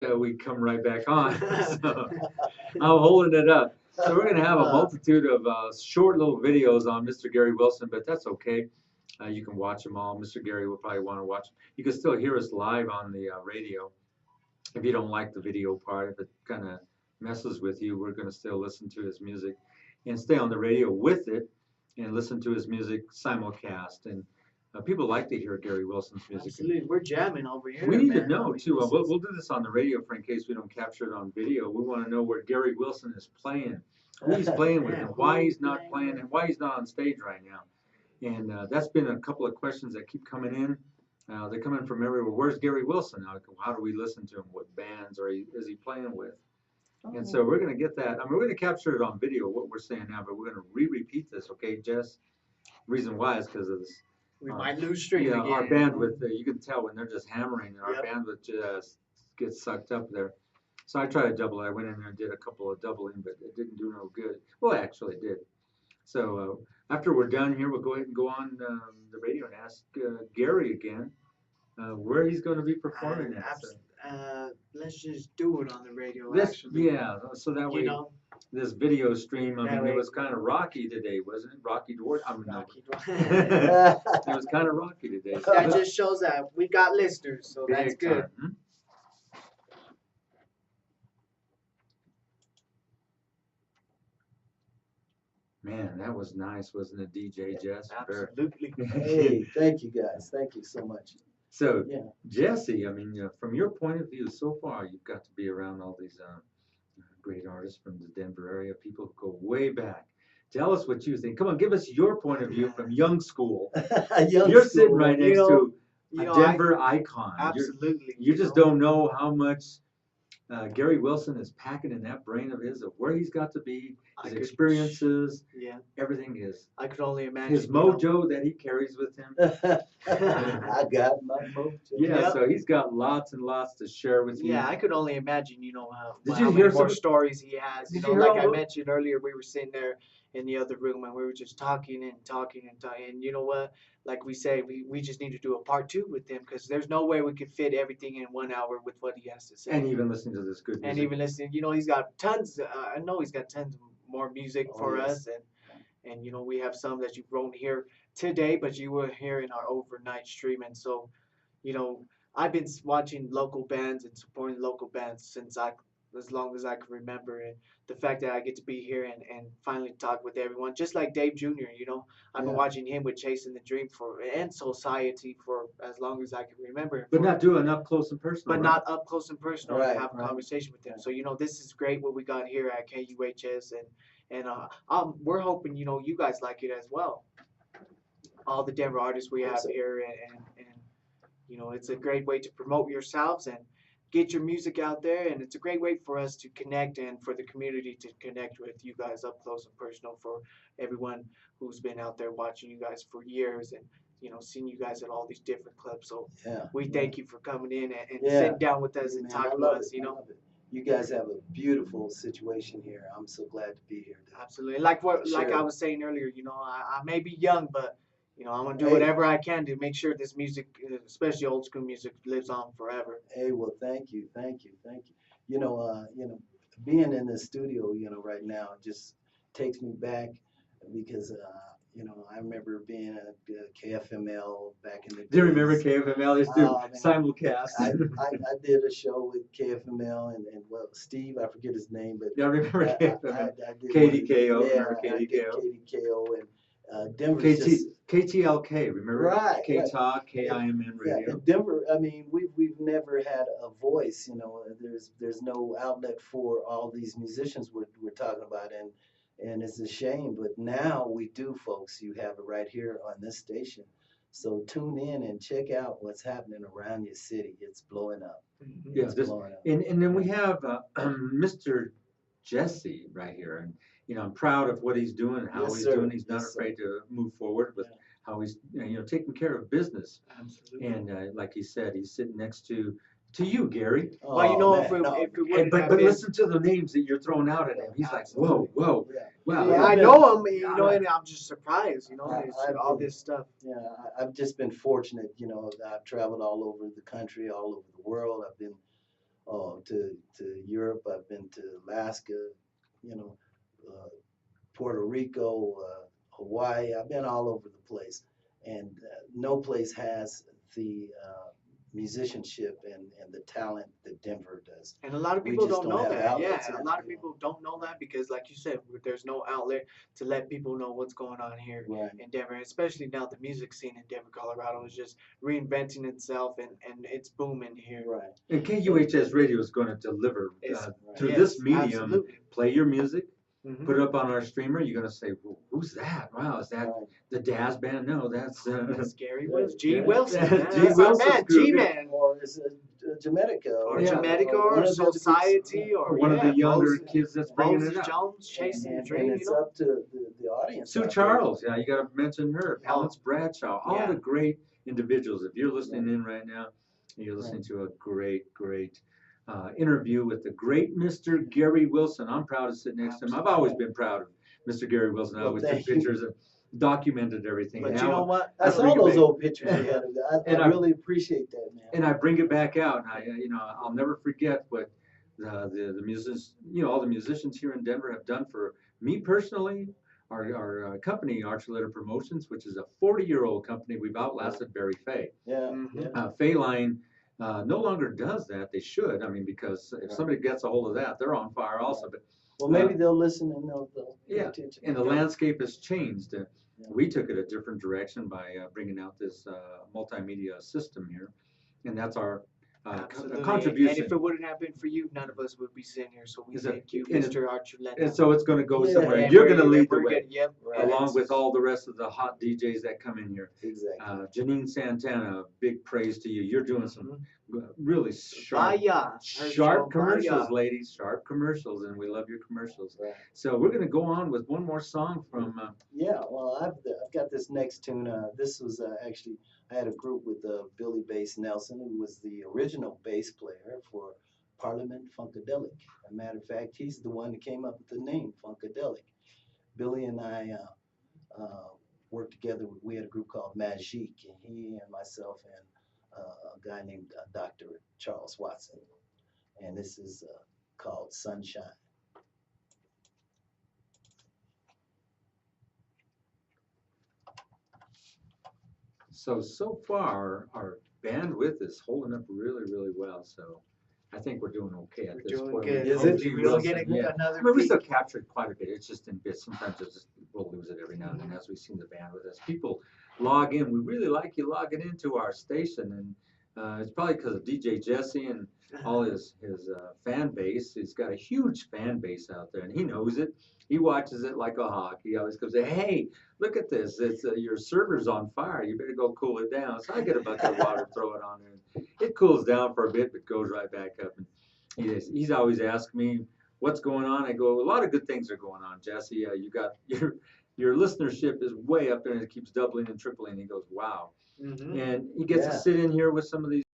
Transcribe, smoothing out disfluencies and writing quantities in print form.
we come right back on. So I'm holding it up. So we're going to have a multitude of short little videos on Mr. Gary Wilson, but that's okay. You can watch them all. Mr. Gary will probably want to watch. You can still hear us live on the radio. If you don't like the video part, if it kind of messes with you, we're going to still listen to his music and stay on the radio with it and listen to his music simulcast. And people like to hear Gary Wilson's music. Absolutely, we're jamming over here. We need to man. know I mean, too. this We'll, is- we'll do this on the radio for in case we don't capture it on video. We want to know where Gary Wilson is playing, who he's playing with, Yeah, and why who he's he's not playing playing, with. and why he's not on stage right now. And that's been a couple of questions that keep coming in. They come in from everywhere. Where's Gary Wilson? How do we listen to him? What bands is he playing with? And so we're going to get that. I mean, we're going to capture it on video, what we're saying now, but we're going to repeat this, okay, Jess? Reason why is because of this. We might lose stream Yeah, again. our bandwidth, you can tell when they're just hammering, and our Yep. bandwidth just gets sucked up there. So I tried to double. I went in there and did a couple of doubling, but it didn't do no good. Well, actually, it did. So after we're done here, we'll go ahead and go on the radio and ask Gary again where he's going to be performing at. Let's just do it on the radio. This, actually, yeah, so that way you know, this video stream, I That mean, way- it was kind of rocky today, wasn't it? Rocky Dwarf. I mean, no. Rocky It was kind of rocky today. that just shows that we got listeners, so that's Big good. time. Hmm? Man, that was nice, wasn't it, DJ Jess? Absolutely. Hey, thank you guys. Thank you so much. So, Yeah. Jesse, I mean, from your point of view so far, you've got to be around all these great artists from the Denver area, people who go way back. Tell us what you think. Come on, give us your point of view from young school. You're sitting right next to a Denver icon. Absolutely. You just don't know how much Gary Wilson is packing in that brain of his, of where he's got to be, his experiences, Yeah, everything is. I could only imagine. His mojo that he carries with him. I got my mojo. Yeah, Yep. so he's got lots and lots to share with you. Yeah, I could only imagine, Did how you many hear more some- stories he has. Did You you know, hear like all I the- mentioned earlier, we were sitting there in the other room and we were just talking and talking and talking. And you know what? Like we say, we just need to do a part 2 with him because there's no way we could fit everything in 1 hour with what he has to say. And even listening to this good music. And even listening, he's got tons. I know he's got tons more music Oh, for yes. us, and we have some that you won't hear today, but you will hear in our overnight stream. And so, I've been watching local bands and supporting local bands since as long as I can remember. And the fact that I get to be here and finally talk with everyone, just like Dave Jr. I've been Yeah. watching him with Chasing the Dream and Society for as long as I can remember. But not doing up close and personal. But right? not up close and personal Right, and have a right. conversation with them. So this is great what we got here at KUHS, and we're hoping you guys like it as well. All the Denver artists we have here, and it's a great way to promote yourselves and get your music out there, and it's a great way for us to connect and for the community to connect with you guys up close and personal. For everyone who's been out there watching you guys for years and seeing you guys at all these different clubs. So Yeah. we thank you for coming in and Yeah. sitting down with us and Man, I talking to love us. it. I love it. You guys have a beautiful situation here. I'm so glad to be here. Absolutely. Like I Sure. was saying earlier, I may be young, but I'm gonna do Hey. whatever I can to make sure this music, especially old school music, lives on forever. Hey, well, thank you. Being in the studio, right now just takes me back because, I remember being at KFML back in the day. Do you remember KFML? Used to do Oh, man. simulcast. I did a show with KFML and Steve, I forget his name, but Yeah, I remember KFML. I did KDKO, one- yeah, remember I did KDKO? KDKO and Denver's just KTLK, remember? Right, K-Talk, KIMN yeah, radio. in Denver. I mean, we've never had a voice. There's no outlet for all these musicians we're talking about, and it's a shame. But now we do, folks. You have it right here on this station. So tune in and check out what's happening around your city. It's blowing up. Yeah, It's this, blowing up. and then we have Mr. Jesse right here, and I'm proud of what he's doing and how Yes, he's sir. doing. He's not Yes, sir. afraid to move forward with Yeah. how he's taking care of business. Absolutely. And like he said, he's sitting next to you, Gary. Well, Oh, if man, no. it And, wouldn't but have but been, listen to the names that you're throwing out at him. He's like, whoa, whoa, Yeah. wow. yeah, I I've know him, Yeah. and I'm just surprised, it's I've all been- this stuff. Yeah, I've just been fortunate, I've traveled all over the country, all over the world. I've been to Europe. I've been to Alaska, you know, Puerto Rico, Hawaii. I've been all over the place, and no place has the musicianship and the talent that Denver does. And a lot of We people just don't don't know have that. outlets. Yeah, a lot of people don't know that because, like you said, there's no outlet to let people know what's going on here Right. in Denver. And especially now, the music scene in Denver, Colorado is just reinventing itself, and it's booming here. Right. And KUHS Radio is going to deliver It's, through yes, this medium. absolutely. Play your music, Mhm. put it up on our streamer. You're going to say, well, "Who's that? Wow, is that Right. the Daz band?" No, that's That's Gary Yeah, Wilson. G. yeah. Wilson. That's Man, G. that's our Wilson's man. group, G yeah. Man. Or is it Jamaica? Or Yeah. Jamaica one or of the groups, Society or one of the yeah, younger Moses, kids that's bringing Moses it up. Jones chasing the and dream. it's You know? up to the audience. Sue out there. Charles, yeah, you got to mention her. Oh. Palance Bradshaw, all Yeah. the great individuals. If you're listening in right now, and you're listening to a great interview with the great Mr. Gary Wilson. I'm proud to sit next to him. I've always been proud of Mr. Gary Wilson. I Well, always took thank you. pictures and documented everything. But And you now know what? I I saw bring it those back- old pictures you had of that. And I I- really appreciate that, man. and I bring it back out. And I'll never forget what the musicians, all the musicians here in Denver have done for me personally. Our company, Archuleta Promotions, which is a 40-year-old company, we've outlasted Barry Fay. Yeah, Mhm. yeah. Fay Line no longer does that. They should. I mean, because if Right. somebody gets a hold of that, they're on fire also. But Well, maybe they'll listen and they'll pay yeah, attention. and the landscape has changed. Yeah. We took it a different direction by bringing out this multimedia system here, and that's our Absolutely. contribution. And if it wouldn't have been for you, none of us would be sitting here. So we Is it- thank you, and it- Mr. Archuleta. And so it's going to go Yeah, somewhere. and You're going to lead the We're way, good. Yep. Right. along with all the rest of the hot DJs that come in here. Exactly. Janine Santana, big praise to you. You're doing some really sharp, Vaya. sharp commercials, Vaya. ladies. Sharp commercials, and we love your commercials. Right. So we're going to go on with one more song from. Yeah, well, I've got this next tune. This was actually, I had a group with Billy Bass Nelson, who was the original bass player for Parliament Funkadelic. As a matter of fact, he's the one that came up with the name Funkadelic. Billy and I worked together. We had a group called Magique, and he and myself and a guy named Dr. Charles Watson. And this is called Sunshine. So far, our bandwidth is holding up really, really well. So I think we're doing okay at We're this doing point. good. Is it? Hopefully we'll get Yeah. another I mean, we still peak. captured quite a bit. It's just in bits. Sometimes we'll lose it every now and then as we see the bandwidth. As people log in, we really like you logging into our station, and it's probably because of DJ Jesse and all his fan base. He's got a huge fan base out there, and he knows it. He watches it like a hawk. He always goes, "Hey, look at this! It's your server's on fire. You better go cool it down." So I get a bucket of water, throw it on there. It cools down for a bit, but goes right back up. And he's always asked me what's going on. I go, a lot of good things are going on, Jesse. You got your listenership is way up there, and it keeps doubling and tripling. He goes, wow. Mhm. And he gets to Yeah. sit in here with some of these